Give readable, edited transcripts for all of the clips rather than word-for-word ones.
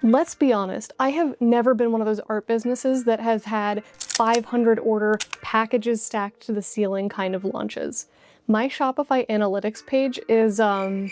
Let's be honest, I have never been one of those art businesses that has had 500 order packages stacked to the ceiling kind of launches. My Shopify analytics page is, and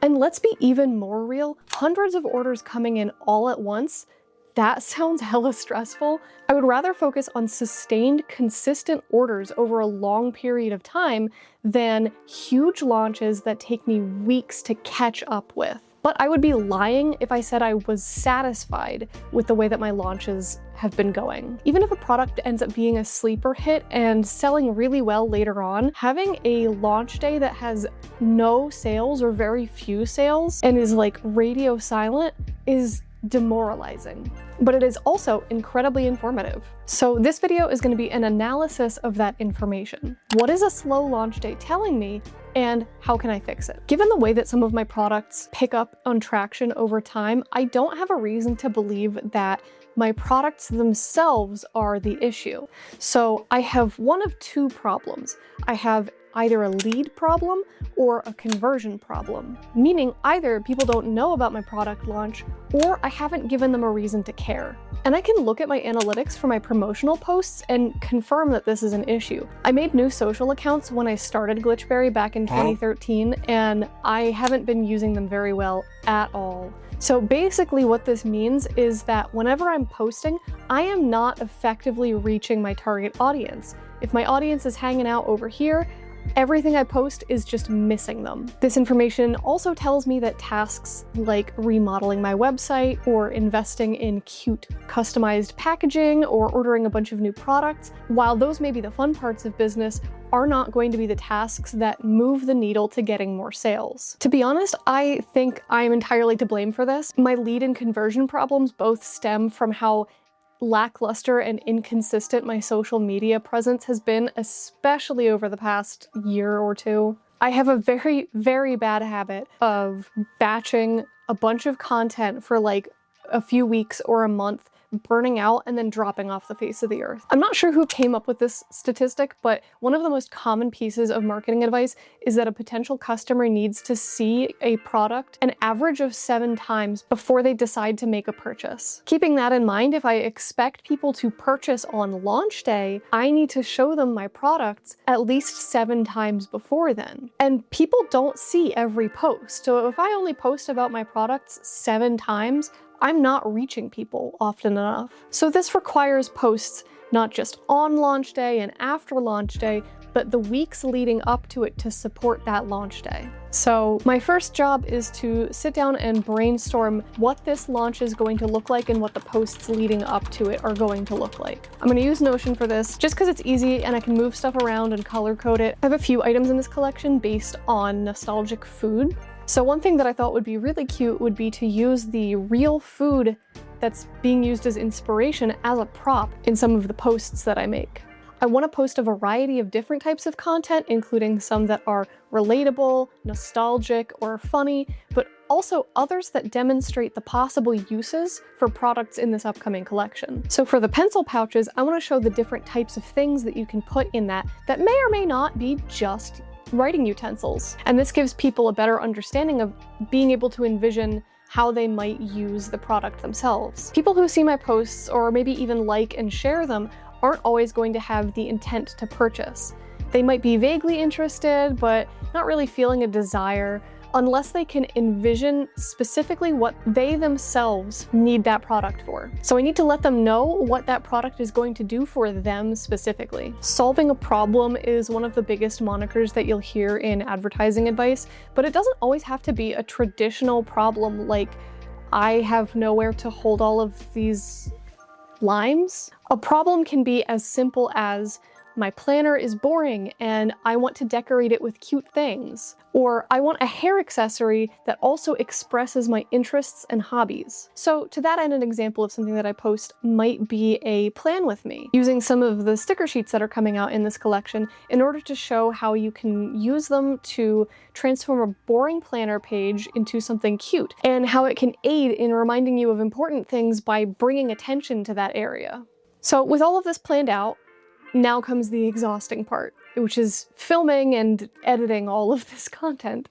let's be even more real, hundreds of orders coming in all at once. That sounds hella stressful. I would rather focus on sustained, consistent orders over a long period of time than huge launches that take me weeks to catch up with. But I would be lying if I said I was satisfied with the way that my launches have been going. Even if a product ends up being a sleeper hit and selling really well later on, having a launch day that has no sales or very few sales and is like radio silent is demoralizing. But it is also incredibly informative. So this video is going to be an analysis of that information. What is a slow launch day telling me, and how can I fix it? Given the way that some of my products pick up on traction over time, I don't have a reason to believe that my products themselves are the issue. So I have one of two problems. I have either a lead problem or a conversion problem, meaning either people don't know about my product launch or I haven't given them a reason to care. And I can look at my analytics for my promotional posts and confirm that this is an issue. I made new social accounts when I started Glitchberry back in 2013, and I haven't been using them very well at all. So basically what this means is that whenever I'm posting, I am not effectively reaching my target audience. If my audience is hanging out over here, everything I post is just missing them. This information also tells me that tasks like remodeling my website or investing in cute customized packaging or ordering a bunch of new products, while those may be the fun parts of business, are not going to be the tasks that move the needle to getting more sales. To be honest, I think I'm entirely to blame for this. My lead and conversion problems both stem from how lackluster and inconsistent my social media presence has been, especially over the past year or two. I have a very, very bad habit of batching a bunch of content for like a few weeks or a month, burning out, and then dropping off the face of the earth. I'm not sure who came up with this statistic, but one of the most common pieces of marketing advice is that a potential customer needs to see a product an average of 7 times before they decide to make a purchase. Keeping that in mind, if I expect people to purchase on launch day, I need to show them my products at least 7 times before then. And people don't see every post. So if I only post about my products 7 times, I'm not reaching people often enough. So this requires posts not just on launch day and after launch day, but the weeks leading up to it to support that launch day. So my first job is to sit down and brainstorm what this launch is going to look like and what the posts leading up to it are going to look like. I'm going to use Notion for this just because it's easy and I can move stuff around and color code it. I have a few items in this collection based on nostalgic food. So one thing that I thought would be really cute would be to use the real food that's being used as inspiration as a prop in some of the posts that I make. I want to post a variety of different types of content, including some that are relatable, nostalgic, or funny, but also others that demonstrate the possible uses for products in this upcoming collection. So for the pencil pouches, I want to show the different types of things that you can put in that may or may not be just writing utensils. And this gives people a better understanding of being able to envision how they might use the product themselves. People who see my posts or maybe even like and share them aren't always going to have the intent to purchase. They might be vaguely interested, but not really feeling a desire unless they can envision specifically what they themselves need that product for. So I need to let them know what that product is going to do for them specifically. Solving a problem is one of the biggest monikers that you'll hear in advertising advice, but it doesn't always have to be a traditional problem like I have nowhere to hold all of these limes. A problem can be as simple as my planner is boring and I want to decorate it with cute things. Or I want a hair accessory that also expresses my interests and hobbies. So to that end, an example of something that I post might be a plan with me, using some of the sticker sheets that are coming out in this collection in order to show how you can use them to transform a boring planner page into something cute, and how it can aid in reminding you of important things by bringing attention to that area. So with all of this planned out, now comes the exhausting part, which is filming and editing all of this content.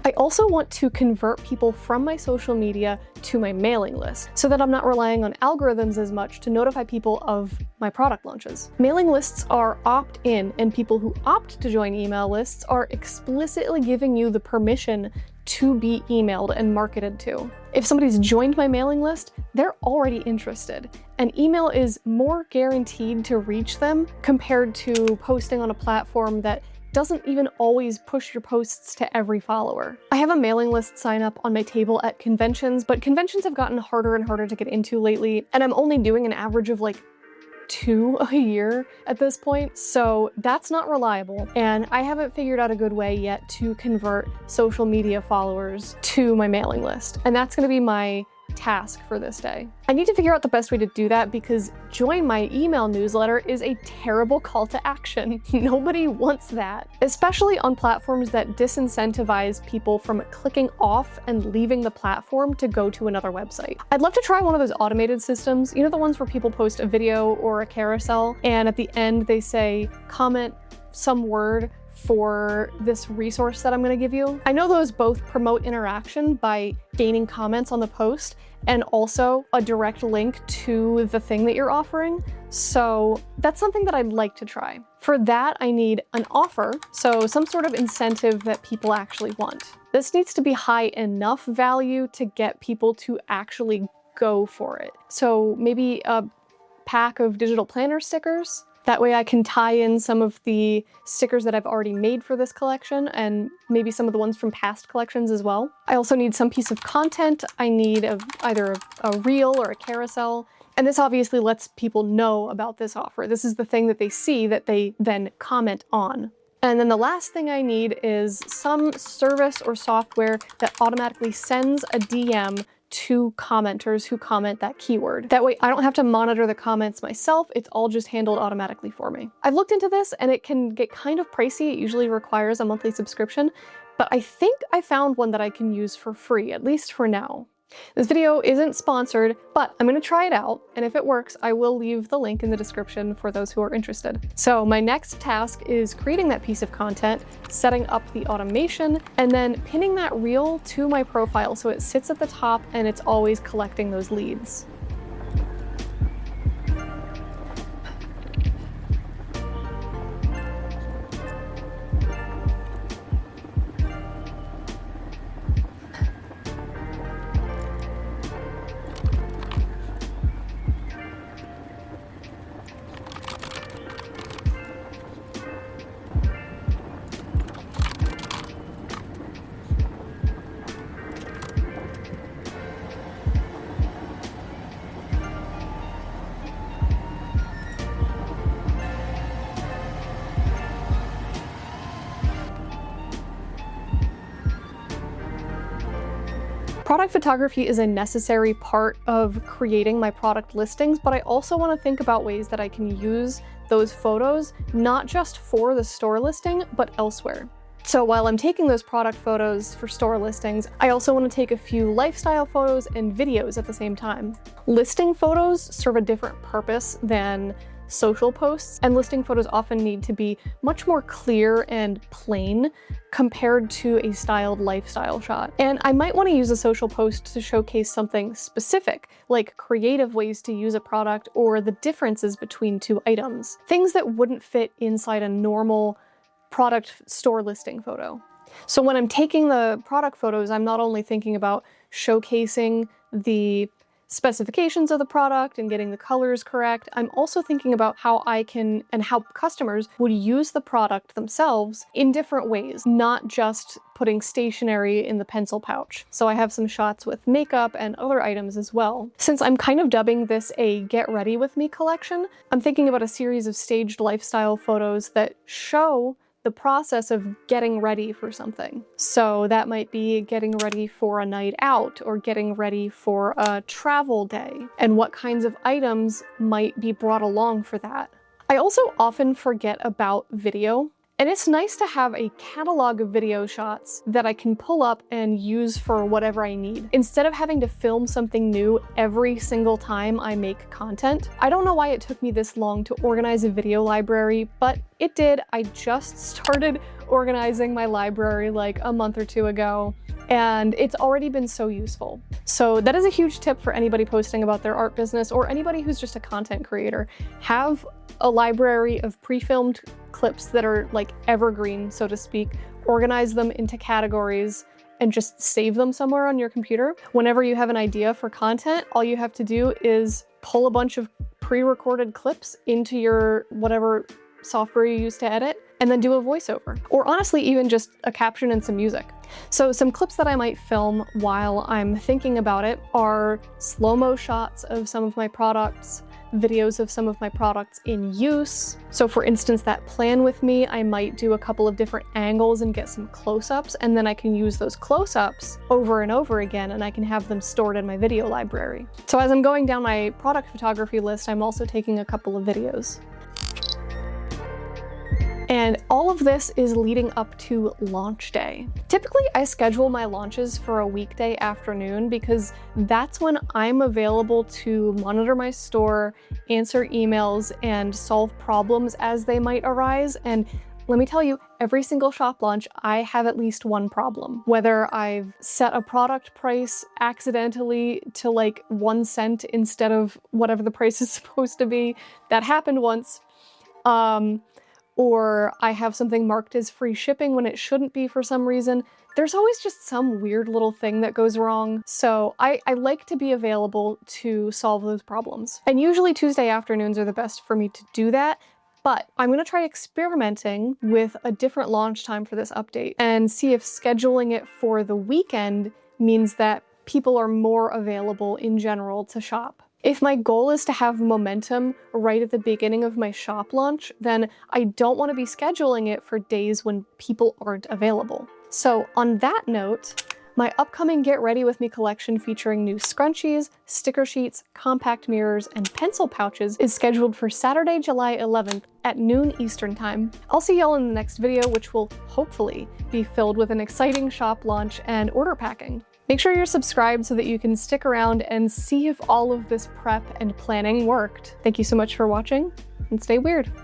I also want to convert people from my social media to my mailing list so that I'm not relying on algorithms as much to notify people of my product launches. Mailing lists are opt-in, and people who opt to join email lists are explicitly giving you the permission to be emailed and marketed to. If somebody's joined my mailing list, they're already interested, and email is more guaranteed to reach them compared to posting on a platform that doesn't even always push your posts to every follower. I have a mailing list sign up on my table at conventions, but conventions have gotten harder and harder to get into lately, and I'm only doing an average of like 2 a year at this point, so that's not reliable, and I haven't figured out a good way yet to convert social media followers to my mailing list, and that's gonna be my task for this day. I need to figure out the best way to do that because join my email newsletter is a terrible call to action. Nobody wants that, especially on platforms that disincentivize people from clicking off and leaving the platform to go to another website. I'd love to try one of those automated systems, you know, the ones where people post a video or a carousel and at the end they say, comment some word for this resource that I'm going to give you. I know those both promote interaction by gaining comments on the post and also a direct link to the thing that you're offering. So that's something that I'd like to try. For that, I need an offer, so some sort of incentive that people actually want. This needs to be high enough value to get people to actually go for it. So maybe a pack of digital planner stickers. That way I can tie in some of the stickers that I've already made for this collection and maybe some of the ones from past collections as well. I also need some piece of content. I need either a reel or a carousel. And this obviously lets people know about this offer. This is the thing that they see that they then comment on. And then the last thing I need is some service or software that automatically sends a DM to commenters who comment that keyword. That way I don't have to monitor the comments myself, it's all just handled automatically for me. I've looked into this and it can get kind of pricey. It usually requires a monthly subscription, but I think I found one that I can use for free, at least for now. This video isn't sponsored, but I'm gonna try it out, and if it works, I will leave the link in the description for those who are interested. So my next task is creating that piece of content, setting up the automation, and then pinning that reel to my profile so it sits at the top and it's always collecting those leads. Product photography is a necessary part of creating my product listings, but I also want to think about ways that I can use those photos, not just for the store listing, but elsewhere. So while I'm taking those product photos for store listings, I also want to take a few lifestyle photos and videos at the same time. Listing photos serve a different purpose than social posts, and listing photos often need to be much more clear and plain compared to a styled lifestyle shot. And I might want to use a social post to showcase something specific, like creative ways to use a product or the differences between two items. Things that wouldn't fit inside a normal product store listing photo. So when I'm taking the product photos, I'm not only thinking about showcasing the specifications of the product and getting the colors correct, I'm also thinking about how I can and how customers would use the product themselves in different ways, not just putting stationery in the pencil pouch. So I have some shots with makeup and other items as well. Since I'm kind of dubbing this a get ready with me collection, I'm thinking about a series of staged lifestyle photos that show the process of getting ready for something. So that might be getting ready for a night out or getting ready for a travel day, and what kinds of items might be brought along for that. I also often forget about video, And it's nice to have a catalog of video shots that I can pull up and use for whatever I need, instead of having to film something new every single time I make content. I don't know why it took me this long to organize a video library, but it did. I just started organizing my library like a month or two ago, and it's already been so useful. So that is a huge tip for anybody posting about their art business or anybody who's just a content creator. Have a library of pre-filmed clips that are like evergreen, so to speak. Organize them into categories and just save them somewhere on your computer. Whenever you have an idea for content, all you have to do is pull a bunch of pre-recorded clips into your whatever software you use to edit, and then do a voiceover. Or honestly, even just a caption and some music. So some clips that I might film while I'm thinking about it are slow-mo shots of some of my products, videos of some of my products in use. So for instance, that plan with me, I might do a couple of different angles and get some close-ups, and then I can use those close-ups over and over again, and I can have them stored in my video library. So as I'm going down my product photography list, I'm also taking a couple of videos. And all of this is leading up to launch day. Typically, I schedule my launches for a weekday afternoon because that's when I'm available to monitor my store, answer emails, and solve problems as they might arise. And let me tell you, every single shop launch, I have at least one problem. Whether I've set a product price accidentally to like 1 cent instead of whatever the price is supposed to be, that happened once. Or I have something marked as free shipping when it shouldn't be for some reason. There's always just some weird little thing that goes wrong. So I like to be available to solve those problems. And usually Tuesday afternoons are the best for me to do that. But I'm gonna try experimenting with a different launch time for this update and see if scheduling it for the weekend means that people are more available in general to shop. If my goal is to have momentum right at the beginning of my shop launch, then I don't want to be scheduling it for days when people aren't available. So on that note, my upcoming Get Ready With Me collection featuring new scrunchies, sticker sheets, compact mirrors, and pencil pouches is scheduled for Saturday, July 11th at noon Eastern Time. I'll see y'all in the next video, which will hopefully be filled with an exciting shop launch and order packing. Make sure you're subscribed so that you can stick around and see if all of this prep and planning worked. Thank you so much for watching, and stay weird.